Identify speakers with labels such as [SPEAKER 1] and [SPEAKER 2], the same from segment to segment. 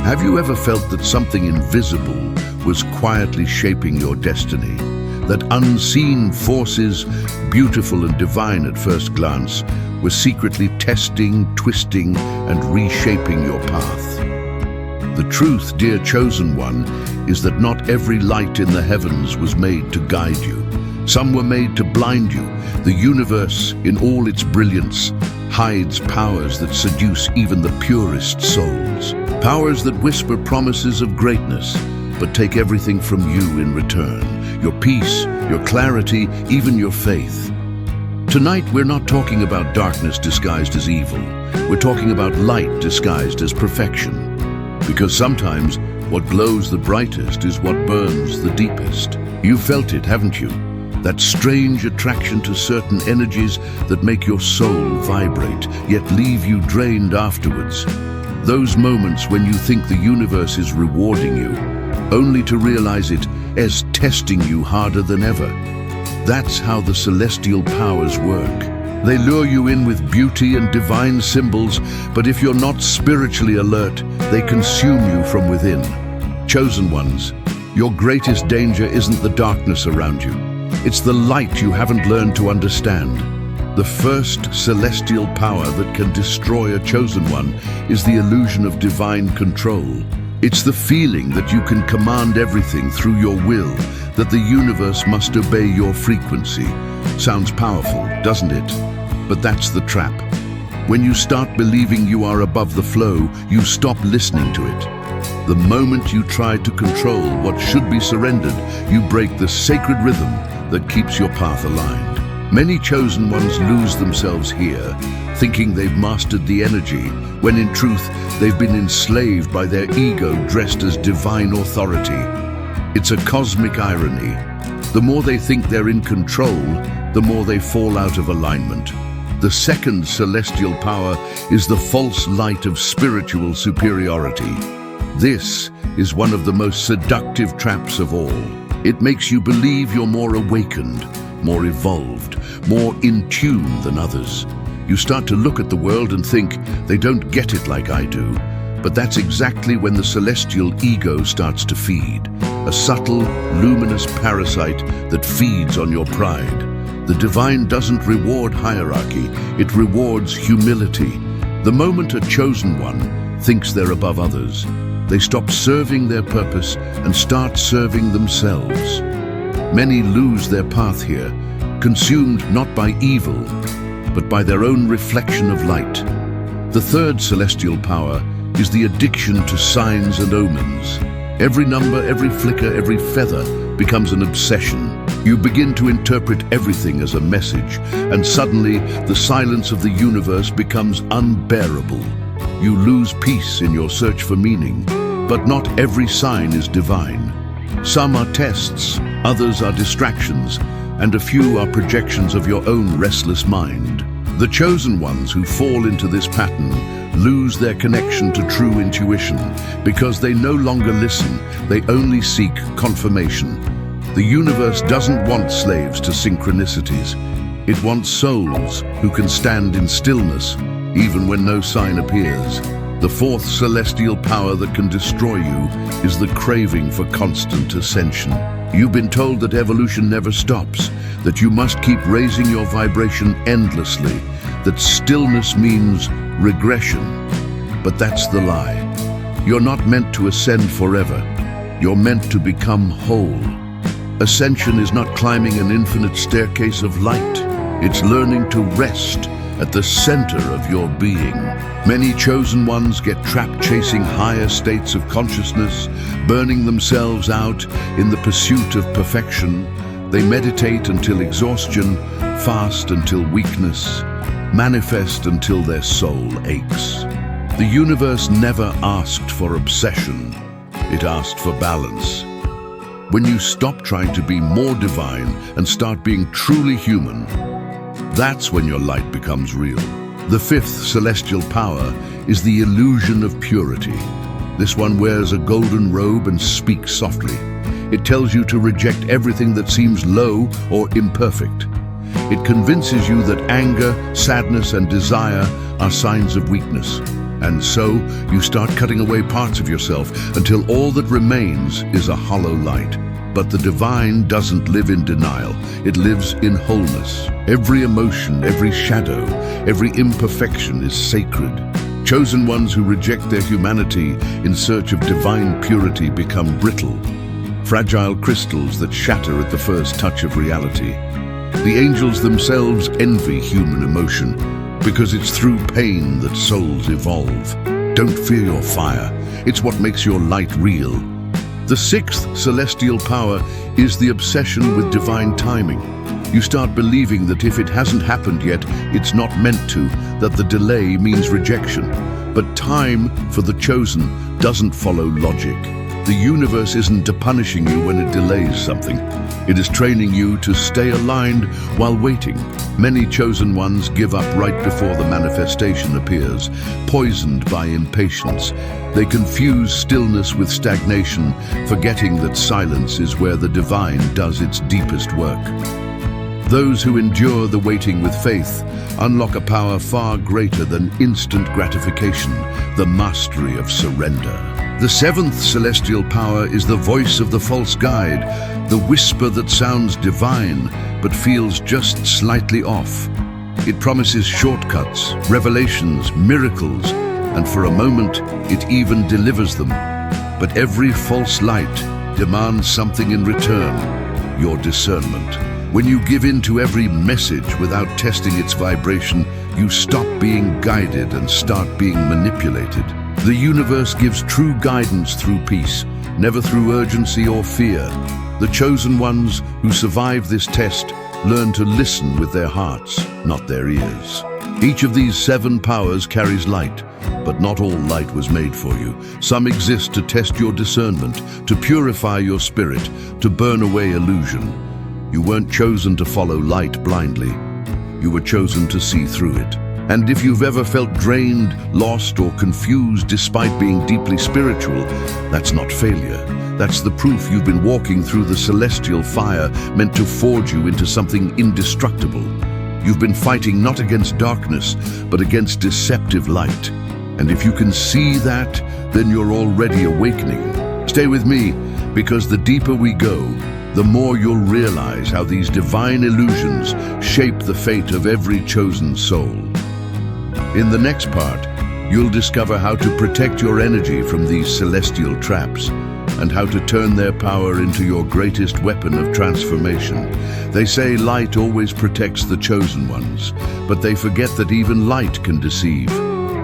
[SPEAKER 1] Have you ever felt that something invisible was quietly shaping your destiny? That unseen forces, beautiful and divine at first glance, were secretly testing, twisting, and reshaping your path? The truth, dear chosen one, is that not every light in the heavens was made to guide you. Some were made to blind you. The universe, in all its brilliance, hides powers that seduce even the purest souls. Powers that whisper promises of greatness, but take everything from you in return. Your peace, your clarity, even your faith. Tonight, we're not talking about darkness disguised as evil. We're talking about light disguised as perfection. Because sometimes, what glows the brightest is what burns the deepest. You've felt it, haven't you? That strange attraction to certain energies that make your soul vibrate, yet leave you drained afterwards. Those moments when you think the universe is rewarding you, only to realize it as testing you harder than ever. That's how the celestial powers work. They lure you in with beauty and divine symbols, but if you're not spiritually alert, they consume you from within. Chosen ones, your greatest danger isn't the darkness around you. It's the light you haven't learned to understand. The first celestial power that can destroy a chosen one is the illusion of divine control. It's the feeling that you can command everything through your will, that the universe must obey your frequency. Sounds powerful, doesn't it? But that's the trap. When you start believing you are above the flow, you stop listening to it. The moment you try to control what should be surrendered, you break the sacred rhythm that keeps your path aligned. Many chosen ones lose themselves here, thinking they've mastered the energy, when in truth, they've been enslaved by their ego dressed as divine authority. It's a cosmic irony. The more they think they're in control, the more they fall out of alignment. The second celestial power is the false light of spiritual superiority. This is one of the most seductive traps of all. It makes you believe you're more awakened, more evolved, more in tune than others. You start to look at the world and think, they don't get it like I do. But that's exactly when the celestial ego starts to feed. A subtle, luminous parasite that feeds on your pride. The divine doesn't reward hierarchy, it rewards humility. The moment a chosen one thinks they're above others, they stop serving their purpose and start serving themselves. Many lose their path here, consumed not by evil, but by their own reflection of light. The third celestial power is the addiction to signs and omens. Every number, every flicker, every feather becomes an obsession. You begin to interpret everything as a message, and suddenly the silence of the universe becomes unbearable. You lose peace in your search for meaning, but not every sign is divine. Some are tests, others are distractions, and a few are projections of your own restless mind. The chosen ones who fall into this pattern lose their connection to true intuition because they no longer listen, they only seek confirmation. The universe doesn't want slaves to synchronicities. It wants souls who can stand in stillness even when no sign appears. The fourth celestial power that can destroy you is the craving for constant ascension. You've been told that evolution never stops, that you must keep raising your vibration endlessly, that stillness means regression. But that's the lie. You're not meant to ascend forever. You're meant to become whole. Ascension is not climbing an infinite staircase of light. It's learning to rest at the center of your being. Many chosen ones get trapped chasing higher states of consciousness, burning themselves out in the pursuit of perfection. They meditate until exhaustion, fast until weakness, manifest until their soul aches. The universe never asked for obsession, it asked for balance. When you stop trying to be more divine and start being truly human, that's when your light becomes real. The fifth celestial power is the illusion of purity. This one wears a golden robe and speaks softly. It tells you to reject everything that seems low or imperfect. It convinces you that anger, sadness, and desire are signs of weakness, And so, you start cutting away parts of yourself until all that remains is a hollow light. But the divine doesn't live in denial. It lives in wholeness. Every emotion, every shadow, every imperfection is sacred. Chosen ones who reject their humanity in search of divine purity become brittle, fragile crystals that shatter at the first touch of reality. The angels themselves envy human emotion, because it's through pain that souls evolve. Don't fear your fire. It's what makes your light real. The sixth celestial power is the obsession with divine timing. You start believing that if it hasn't happened yet, it's not meant to, that the delay means rejection. But time, for the chosen, doesn't follow logic. The universe isn't punishing you when it delays something. It is training you to stay aligned while waiting. Many chosen ones give up right before the manifestation appears, poisoned by impatience. They confuse stillness with stagnation, forgetting that silence is where the divine does its deepest work. Those who endure the waiting with faith unlock a power far greater than instant gratification, the mastery of surrender. The seventh celestial power is the voice of the false guide, the whisper that sounds divine but feels just slightly off. It promises shortcuts, revelations, miracles, and for a moment it even delivers them. But every false light demands something in return: your discernment. When you give in to every message without testing its vibration, you stop being guided and start being manipulated. The universe gives true guidance through peace, never through urgency or fear. The chosen ones who survive this test learn to listen with their hearts, not their ears. Each of these 7 powers carries light, but not all light was made for you. Some exist to test your discernment, to purify your spirit, to burn away illusion. You weren't chosen to follow light blindly. You were chosen to see through it. And if you've ever felt drained, lost, or confused despite being deeply spiritual, that's not failure. That's the proof you've been walking through the celestial fire meant to forge you into something indestructible. You've been fighting not against darkness, but against deceptive light. And if you can see that, then you're already awakening. Stay with me, because the deeper we go, the more you'll realize how these divine illusions shape the fate of every chosen soul. In the next part, you'll discover how to protect your energy from these celestial traps and how to turn their power into your greatest weapon of transformation. They say light always protects the chosen ones, but they forget that even light can deceive.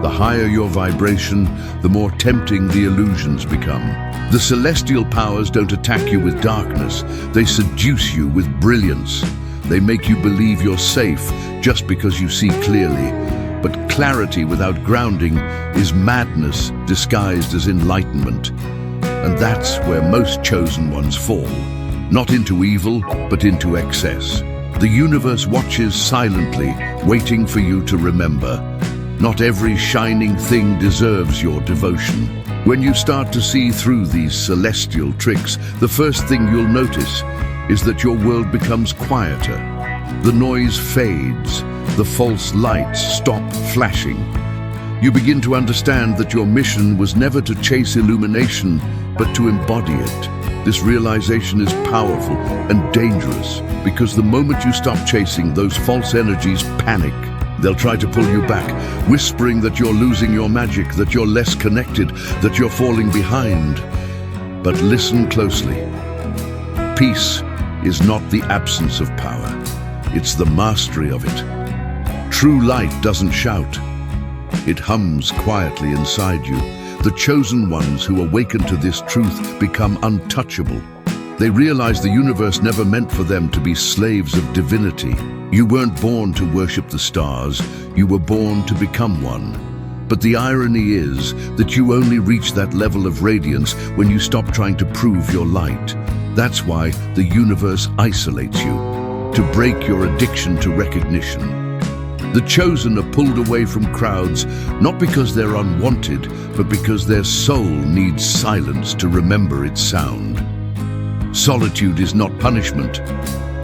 [SPEAKER 1] The higher your vibration, the more tempting the illusions become. The celestial powers don't attack you with darkness, they seduce you with brilliance. They make you believe you're safe just because you see clearly. But clarity without grounding is madness disguised as enlightenment. And that's where most chosen ones fall. Not into evil, but into excess. The universe watches silently, waiting for you to remember. Not every shining thing deserves your devotion. When you start to see through these celestial tricks, the first thing you'll notice is that your world becomes quieter. The noise fades, the false lights stop flashing. You begin to understand that your mission was never to chase illumination, but to embody it. This realization is powerful and dangerous because the moment you stop chasing, those false energies panic. They'll try to pull you back, whispering that you're losing your magic, that you're less connected, that you're falling behind. But listen closely. Peace is not the absence of power. It's the mastery of it. True light doesn't shout. It hums quietly inside you. The chosen ones who awaken to this truth become untouchable. They realize the universe never meant for them to be slaves of divinity. You weren't born to worship the stars, you were born to become one. But the irony is that you only reach that level of radiance when you stop trying to prove your light. That's why the universe isolates you, to break your addiction to recognition. The chosen are pulled away from crowds, not because they're unwanted, but because their soul needs silence to remember its sound. Solitude is not punishment,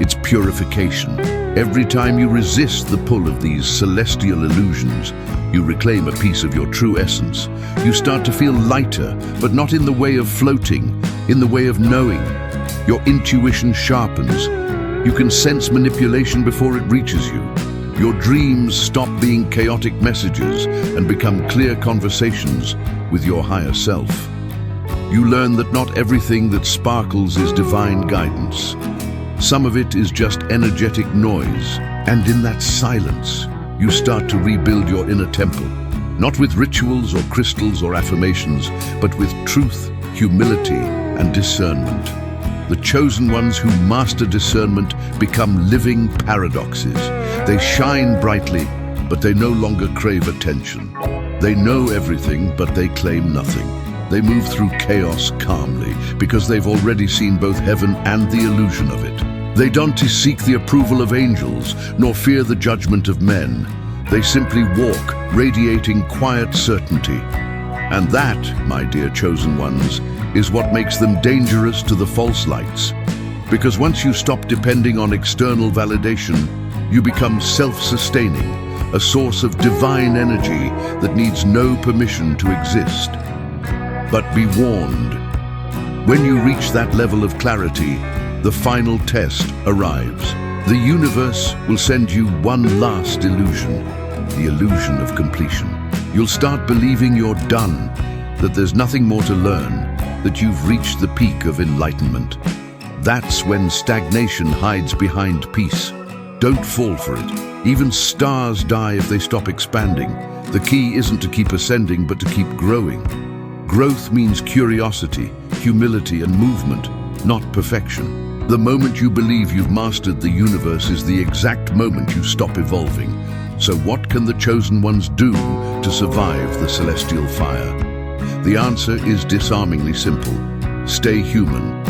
[SPEAKER 1] it's purification. Every time you resist the pull of these celestial illusions, you reclaim a piece of your true essence. You start to feel lighter, but not in the way of floating, in the way of knowing. Your intuition sharpens. You can sense manipulation before it reaches you. Your dreams stop being chaotic messages and become clear conversations with your higher self. You learn that not everything that sparkles is divine guidance. Some of it is just energetic noise, and in that silence, you start to rebuild your inner temple, not with rituals or crystals or affirmations, but with truth, humility, and discernment. The chosen ones who master discernment become living paradoxes. They shine brightly, but they no longer crave attention. They know everything, but they claim nothing. They move through chaos calmly, because they've already seen both heaven and the illusion of it. They don't seek the approval of angels, nor fear the judgment of men. They simply walk, radiating quiet certainty. And that, my dear chosen ones, is what makes them dangerous to the false lights. Because once you stop depending on external validation, you become self-sustaining, a source of divine energy that needs no permission to exist. But be warned, when you reach that level of clarity, the final test arrives. The universe will send you one last illusion, the illusion of completion. You'll start believing you're done, that there's nothing more to learn, that you've reached the peak of enlightenment. That's when stagnation hides behind peace. Don't fall for it. Even stars die if they stop expanding. The key isn't to keep ascending, but to keep growing. Growth means curiosity, humility, and movement, not perfection. The moment you believe you've mastered the universe is the exact moment you stop evolving. So what can the chosen ones do to survive the celestial fire? The answer is disarmingly simple. Stay human.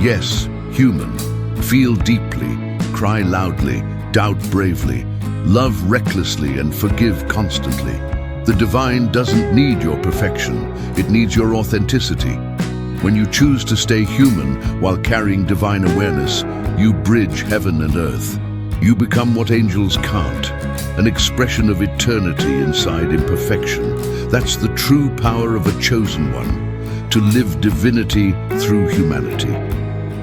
[SPEAKER 1] Yes, human. Feel deeply, cry loudly, doubt bravely, love recklessly, and forgive constantly. The divine doesn't need your perfection, it needs your authenticity. When you choose to stay human while carrying divine awareness, you bridge heaven and earth. You become what angels can't, an expression of eternity inside imperfection. That's the true power of a chosen one, to live divinity through humanity.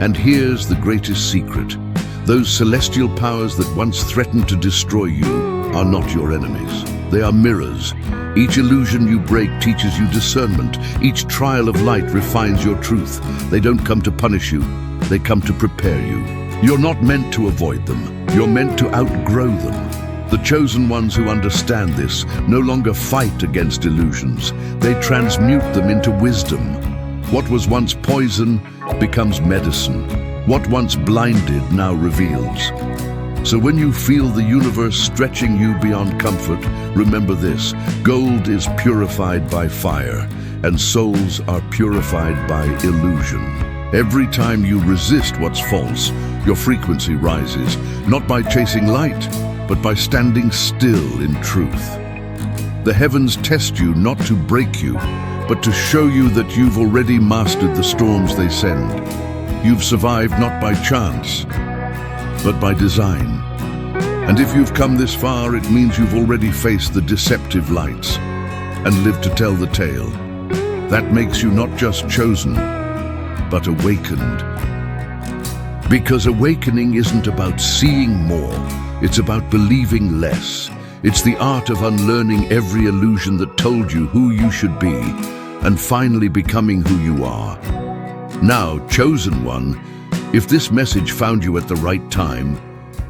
[SPEAKER 1] And here's the greatest secret. Those celestial powers that once threatened to destroy you are not your enemies. They are mirrors. Each illusion you break teaches you discernment. Each trial of light refines your truth. They don't come to punish you. They come to prepare you. You're not meant to avoid them. You're meant to outgrow them. The chosen ones who understand this no longer fight against illusions. They transmute them into wisdom. What was once poison becomes medicine. What once blinded now reveals. So when you feel the universe stretching you beyond comfort, remember this: gold is purified by fire, and souls are purified by illusion. Every time you resist what's false, your frequency rises, not by chasing light, but by standing still in truth. The heavens test you not to break you, but to show you that you've already mastered the storms they send. You've survived not by chance, but by design. And if you've come this far, it means you've already faced the deceptive lights and lived to tell the tale. That makes you not just chosen, but awakened. Because awakening isn't about seeing more, it's about believing less. It's the art of unlearning every illusion that told you who you should be and finally becoming who you are. Now, chosen one, if this message found you at the right time,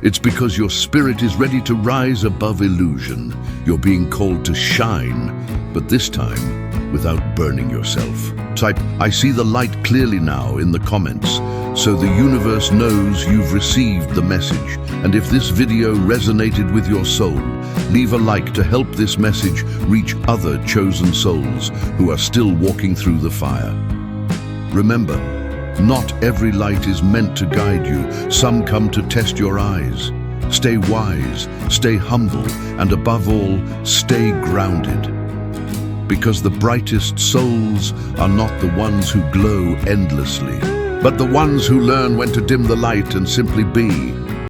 [SPEAKER 1] it's because your spirit is ready to rise above illusion. You're being called to shine, but this time without burning yourself. Type, "I see the light clearly now" in the comments, so the universe knows you've received the message. And if this video resonated with your soul, leave a like to help this message reach other chosen souls who are still walking through the fire. Remember, not every light is meant to guide you. Some come to test your eyes. Stay wise, stay humble, and above all, stay grounded. Because the brightest souls are not the ones who glow endlessly, but the ones who learn when to dim the light and simply be.